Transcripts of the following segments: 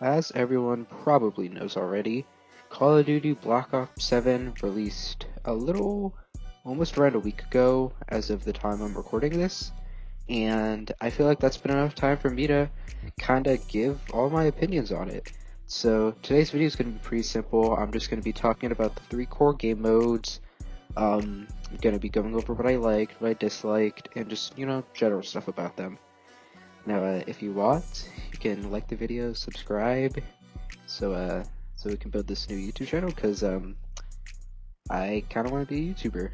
As everyone probably knows already, Call of Duty Black Ops 7 released almost around a week ago as of the time I'm recording this, and I feel like that's been enough time for me to kinda give all my opinions on it. So today's video is going to be pretty simple. I'm just going to be talking about the 3 core game modes. I'm going to be going over what I liked, what I disliked, and just, general stuff about them. Now, if you want, you can like the video, subscribe, so we can build this new YouTube channel, because I kind of want to be a YouTuber.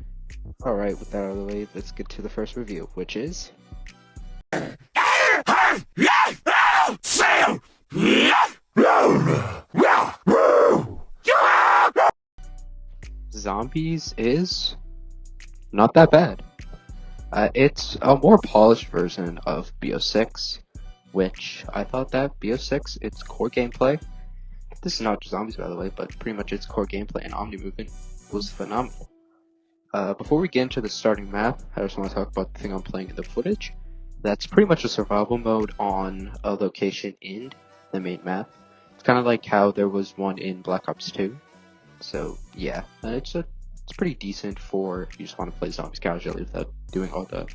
Alright, with that out of the way, let's get to the first review, which is... Zombies is not that bad. It's a more polished version of BO6, which I thought that BO6, its core gameplay, this is not just zombies by the way, but pretty much its core gameplay and omni movement was phenomenal. Before we get into the starting map, I just want to talk about the thing I'm playing in the footage. That's pretty much a survival mode on a location in the main map. It's kind of like how there was one in Black Ops 2. So yeah, it's pretty decent for if you just want to play zombies casually without doing all the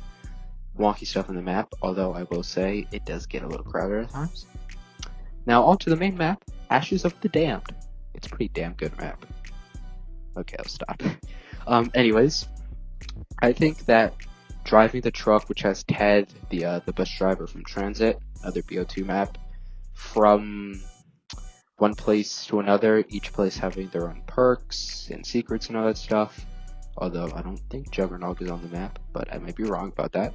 wonky stuff in the map, although I will say it does get a little crowded at times. Now onto the main map, Ashes of the Damned. It's a pretty damn good map. Okay, I'll stop. Anyways, I think that driving the truck, which has Ted, the bus driver from Transit, other BO2 map, from one place to another, each place having their own perks and secrets and all that stuff. Although I don't think Juggernaut is on the map, but I might be wrong about that.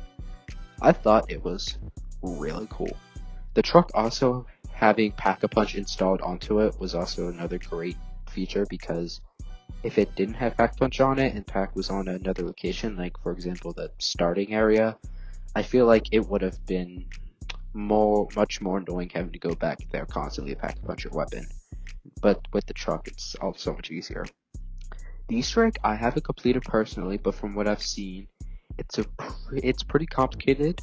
I thought it was really cool. The truck also having Pack-a-Punch installed onto it was also another great feature, because if it didn't have Pack-a-Punch on it and Pack was on another location, like for example the starting area, I feel like it would have been much more annoying having to go back there constantly to Pack-a-Punch your weapon. But with the truck, it's all so much easier. The Easter egg I haven't completed personally, but from what I've seen, it's pretty complicated,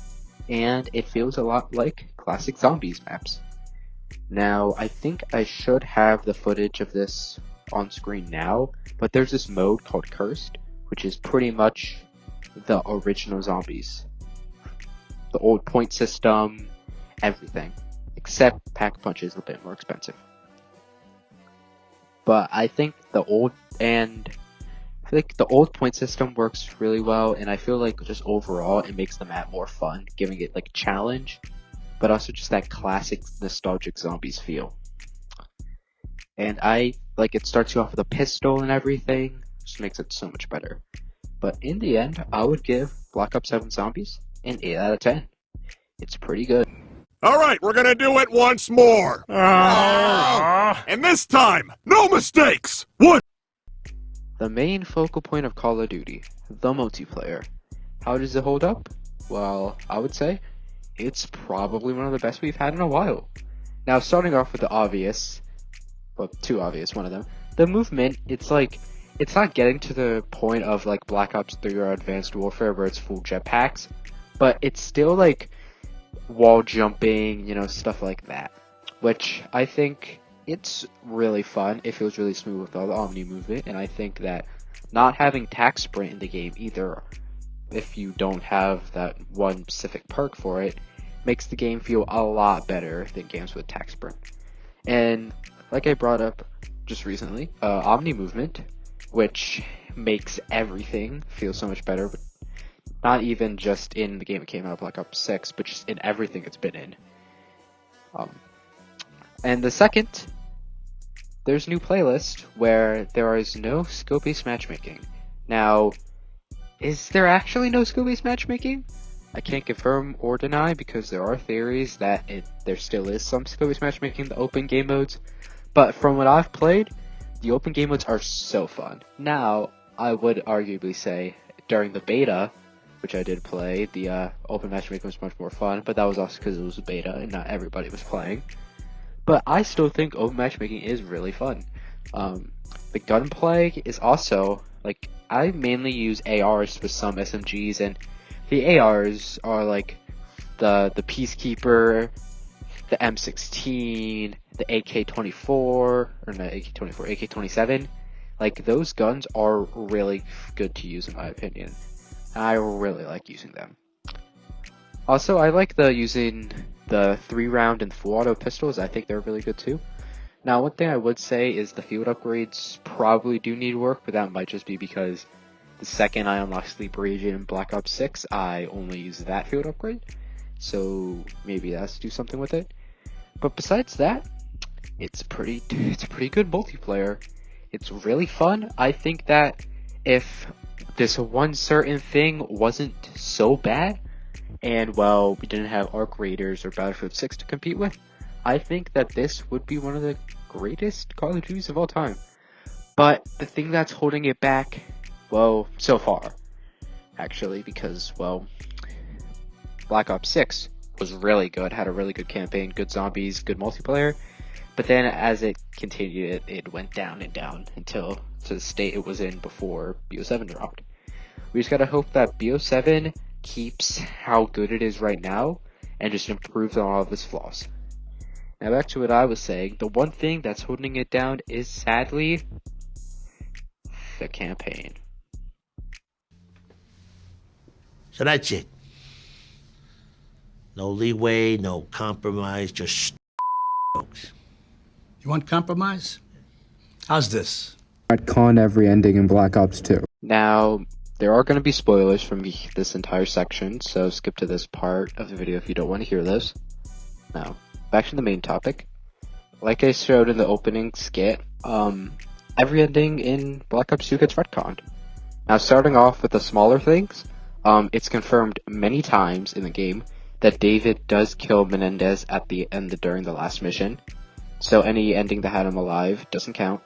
and it feels a lot like classic zombies maps. Now, I think I should have the footage of this on screen now, but there's this mode called Cursed, which is pretty much the original zombies. The old point system, everything, except Pack-a-Punch is a bit more expensive. But I think the old point system works really well, and I feel like just overall it makes the map more fun, giving it like a challenge, but also just that classic nostalgic zombies feel. And I like it starts you off with a pistol and everything, just makes it so much better. But in the end, I would give Black Ops 7 Zombies an 8 out of 10. It's pretty good. Alright, we're gonna do it once more! And this time, no mistakes! One! The main focal point of Call of Duty, the multiplayer. How does it hold up? Well, I would say it's probably one of the best we've had in a while. Now, starting off with the obvious, well, too obvious, one of them, the movement, it's not getting to the point of like Black Ops 3 or Advanced Warfare where it's full jetpacks, but it's still like wall jumping, stuff like that, which I think it's really fun. It feels really smooth with all the Omni movement, and I think that not having tac sprint in the game either, if you don't have that one specific perk for it, makes the game feel a lot better than games with tac sprint. And like I brought up just recently, Omni movement, which makes everything feel so much better, but not even just in the game it came out, Black Ops 6, but just in everything it's been in. And the second, there's a new playlist where there is no skill-based matchmaking. Now, is there actually no skill-based matchmaking? I can't confirm or deny, because there are theories that there still is some skill-based matchmaking in the open game modes. But from what I've played, the open game modes are so fun. Now, I would arguably say during the beta, which I did play, the open matchmaking was much more fun, but that was also because it was a beta and not everybody was playing. But I still think open matchmaking is really fun. The gunplay is also, like, I mainly use ARs with some SMGs, and the ARs are like the Peacekeeper the M16, the AK-27. Like, those guns are really good to use in my opinion. I really like using them. Also, I like using the 3-round and full auto pistols. I think they're really good too. Now, one thing I would say is the field upgrades probably do need work, but that might just be because the second I unlock Sleeper Agent in Black Ops 6, I only use that field upgrade. So maybe that's do something with it. But besides that, it's a pretty good multiplayer. It's really fun. I think that if this one certain thing wasn't so bad, and well, we didn't have Arc Raiders or Battlefield 6 to compete with, I think that this would be one of the greatest Call of Duties of all time. But the thing that's holding it back, well, so far, actually, because, well, Black Ops 6 was really good, had a really good campaign, good zombies, good multiplayer, but then as it continued, it went down and down until to the state it was in before BO7 dropped. We just gotta hope that BO7 keeps how good it is right now and just improves on all of its flaws. Now back to what I was saying, the one thing that's holding it down is sadly the campaign. So that's it. No leeway, no compromise, just folks. You want compromise? How's this? Retcon every ending in Black Ops 2. Now, there are going to be spoilers from this entire section, so skip to this part of the video if you don't want to hear those. Now, back to the main topic. Like I showed in the opening skit, every ending in Black Ops 2 gets retconned. Now, starting off with the smaller things, it's confirmed many times in the game that David does kill Menendez at the end during the last mission, so any ending that had him alive doesn't count.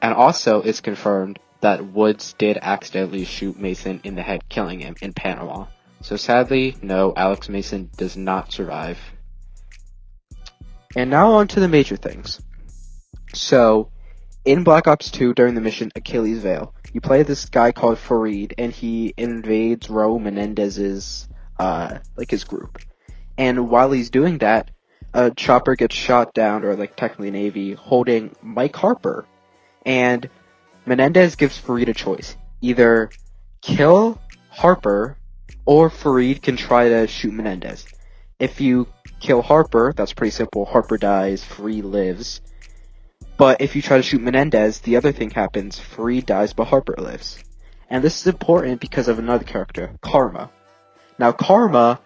And also, it's confirmed that Woods did accidentally shoot Mason in the head, killing him in Panama. So sadly, no, Alex Mason does not survive. And now on to the major things. So, in Black Ops 2, during the mission Achilles Veil, you play this guy called Farid, and he invades Raul Menendez's, his group. And while he's doing that, a chopper gets shot down, or technically Navy, holding Mike Harper. And Menendez gives Farid a choice. Either kill Harper, or Farid can try to shoot Menendez. If you kill Harper, that's pretty simple. Harper dies, Farid lives. But if you try to shoot Menendez, the other thing happens. Farid dies, but Harper lives. And this is important because of another character, Karma. Now, Karma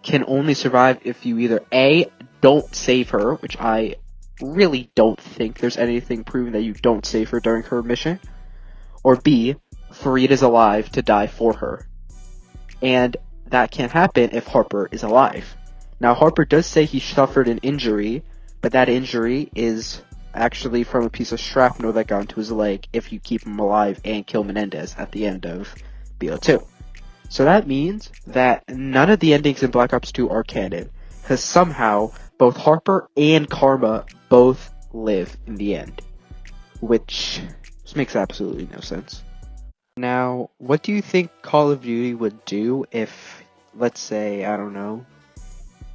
can only survive if you either A, don't save her, which I really don't think there's anything proving that you don't save her during her mission, or B, Farid is alive to die for her. And that can't happen if Harper is alive. Now, Harper does say he suffered an injury, but that injury is actually from a piece of shrapnel that got into his leg if you keep him alive and kill Menendez at the end of BO2. So that means that none of the endings in Black Ops 2 are canon, because somehow both Harper and Karma both live in the end, which just makes absolutely no sense. Now, what do you think Call of Duty would do if, let's say, I don't know,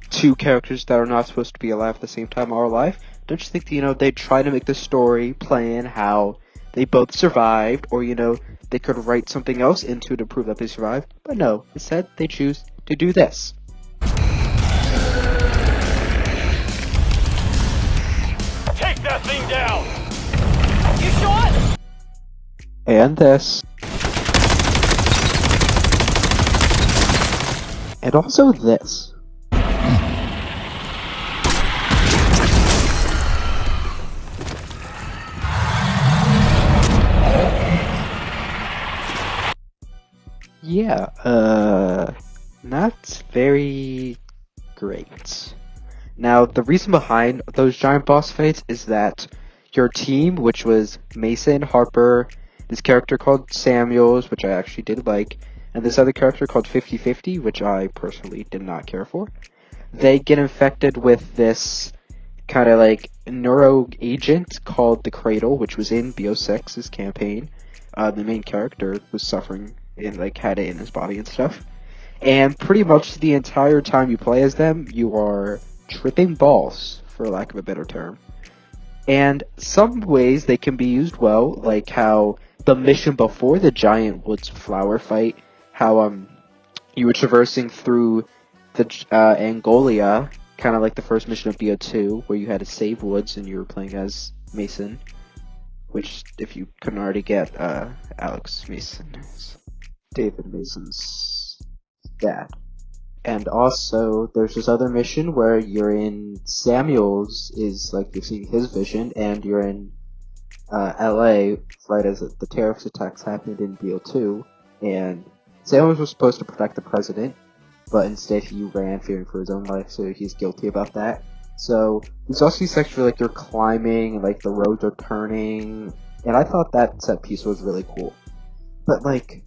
two characters that are not supposed to be alive at the same time are alive? Don't you think, they'd try to make the story plan how they both survived, or, they could write something else into it to prove that they survived? But no, instead, they choose to do this. Take that thing down! You shot? And this. And also this. Yeah, not very great. Now, the reason behind those giant boss fights is that your team, which was Mason, Harper, this character called Samuels, which I actually did like, and this other character called 50/50, which I personally did not care for, they get infected with this kind of neuro agent called the Cradle, which was in BO6's campaign. The main character was suffering and had it in his body and stuff. And pretty much the entire time you play as them, you are tripping balls, for lack of a better term. And some ways they can be used well, like how the mission before the Giant Woods flower fight, how you were traversing through the Angolia, kind of like the first mission of BO2, where you had to save Woods and you were playing as Mason, which, if you couldn't already get, Alex Mason is David Mason's dad. And also, there's this other mission where you're in Samuel's, is like you're seeing his vision, and you're in LA right as the terrorist attacks happened in BO2, and Samuel was supposed to protect the president, but instead he ran fearing for his own life, so he's guilty about that. So, there's also these sections where like you're climbing, and like the roads are turning, and I thought that set piece was really cool. But like,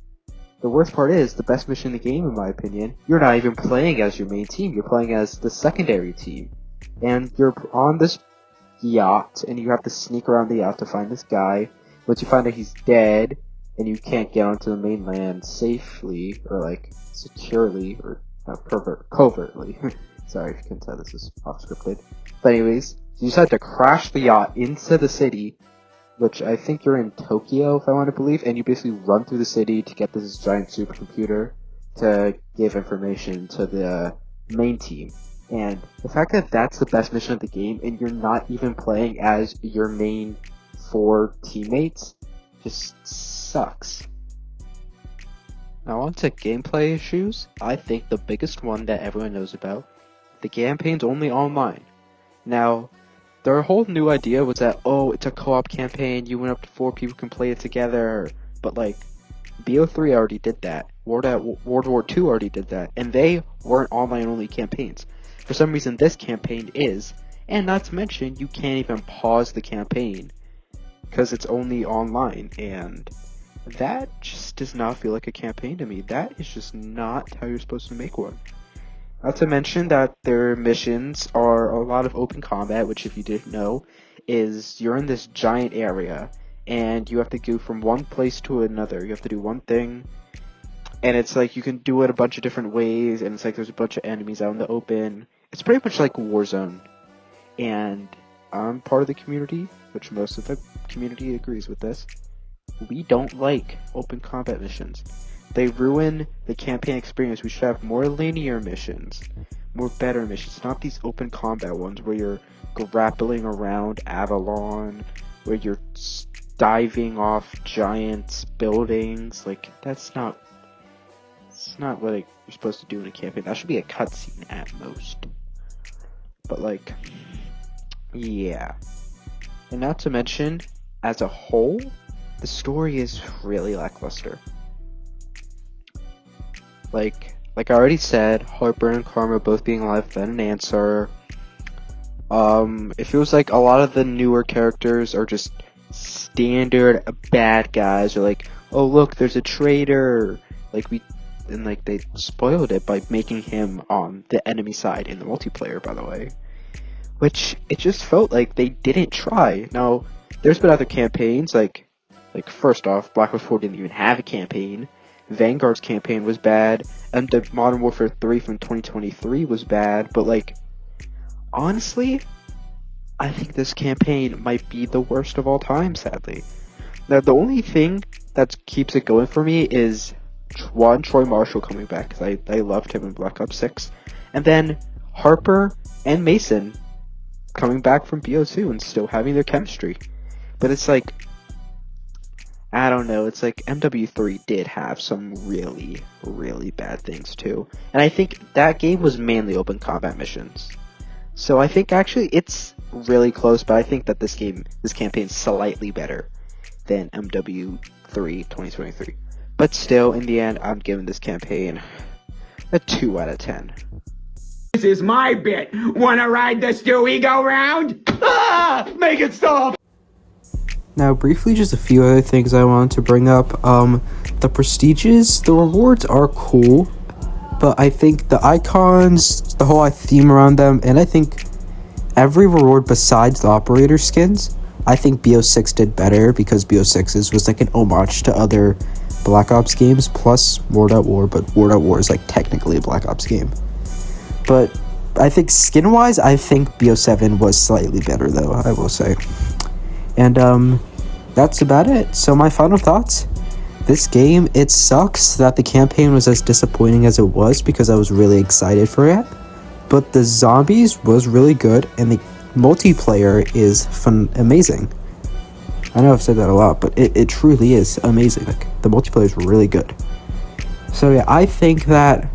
the worst part is, the best mission in the game, in my opinion, you're not even playing as your main team, you're playing as the secondary team. And you're on this yacht, and you have to sneak around the yacht to find this guy. Once you find out he's dead, and you can't get onto the mainland safely, or like, securely, or covertly. Sorry if you couldn't tell, this is off-scripted. But anyways, you decide to crash the yacht into the city, which I think you're in Tokyo, if I want to believe, and you basically run through the city to get this giant supercomputer to give information to the main team. And the fact that that's the best mission of the game, and you're not even playing as your main 4 teammates, just sucks. Now on to gameplay issues. I think the biggest one that everyone knows about, the campaign's only online. Now, their whole new idea was that, oh, it's a co-op campaign, you went up to 4 people can play it together, but like, BO3 already did that, World War II already did that, and they weren't online-only campaigns. For some reason, this campaign is, and not to mention, you can't even pause the campaign, because it's only online, and that just does not feel like a campaign to me. That is just not how you're supposed to make one. Not to mention that their missions are a lot of open combat, which if you didn't know, is you're in this giant area, and you have to go from one place to another. You have to do one thing, and it's like you can do it a bunch of different ways, and it's like there's a bunch of enemies out in the open. It's pretty much like Warzone, and I'm part of the community, which most of the community agrees with this. We don't like open combat missions. They ruin the campaign experience. We should have more linear missions, more better missions, not these open combat ones where you're grappling around Avalon, where you're diving off giant buildings. Like, it's not what you're supposed to do in a campaign. That should be a cutscene at most. But like, yeah. And not to mention, as a whole, the story is really lackluster. Like I already said, Harper and Karma both being alive then an answer. It feels like a lot of the newer characters are just standard bad guys. Or like, oh look, there's a traitor. They spoiled it by making him on the enemy side in the multiplayer, by the way. Which, it just felt like they didn't try. Now, there's been other campaigns, like first off, Black Ops 4 didn't even have a campaign. Vanguard's campaign was bad, and the Modern Warfare 3 from 2023 was bad, but like, honestly, I think this campaign might be the worst of all time, sadly. Now, the only thing that keeps it going for me is, one, Troy Marshall coming back, because I loved him in Black Ops 6, and then Harper and Mason coming back from BO2 and still having their chemistry. But it's like, I don't know, it's like MW3 did have some really, really bad things too. And I think that game was mainly open combat missions. So I think actually it's really close, but I think that this campaign's slightly better than MW3 2023. But still, in the end, I'm giving this campaign a 2 out of 10. This is my bit. Wanna ride the Stewie go round? Ah! Make it stop! Now, briefly, just a few other things I wanted to bring up. The prestiges, the rewards are cool, but I think the icons, the whole theme around them, and I think every reward besides the operator skins, I think BO6 did better, because BO6's was like an homage to other Black Ops games, plus War.War, but War.War is like technically a Black Ops game. But I think skin-wise, I think BO7 was slightly better, though, I will say. And, that's about it. So my final thoughts. This game, it sucks that the campaign was as disappointing as it was because I was really excited for it. But the zombies was really good, and the multiplayer is amazing. I know I've said that a lot, but it truly is amazing. Like, the multiplayer is really good. So yeah, I think that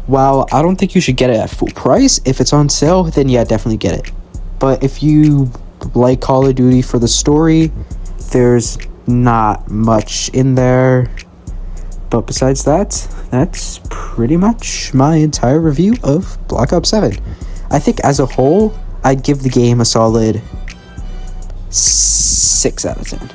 while I don't think you should get it at full price, if it's on sale, then yeah, definitely get it. But if you like Call of Duty for the story, there's not much in there. But besides that, that's pretty much my entire review of Black Ops 7. I think as a whole, I'd give the game a solid 6 out of 10.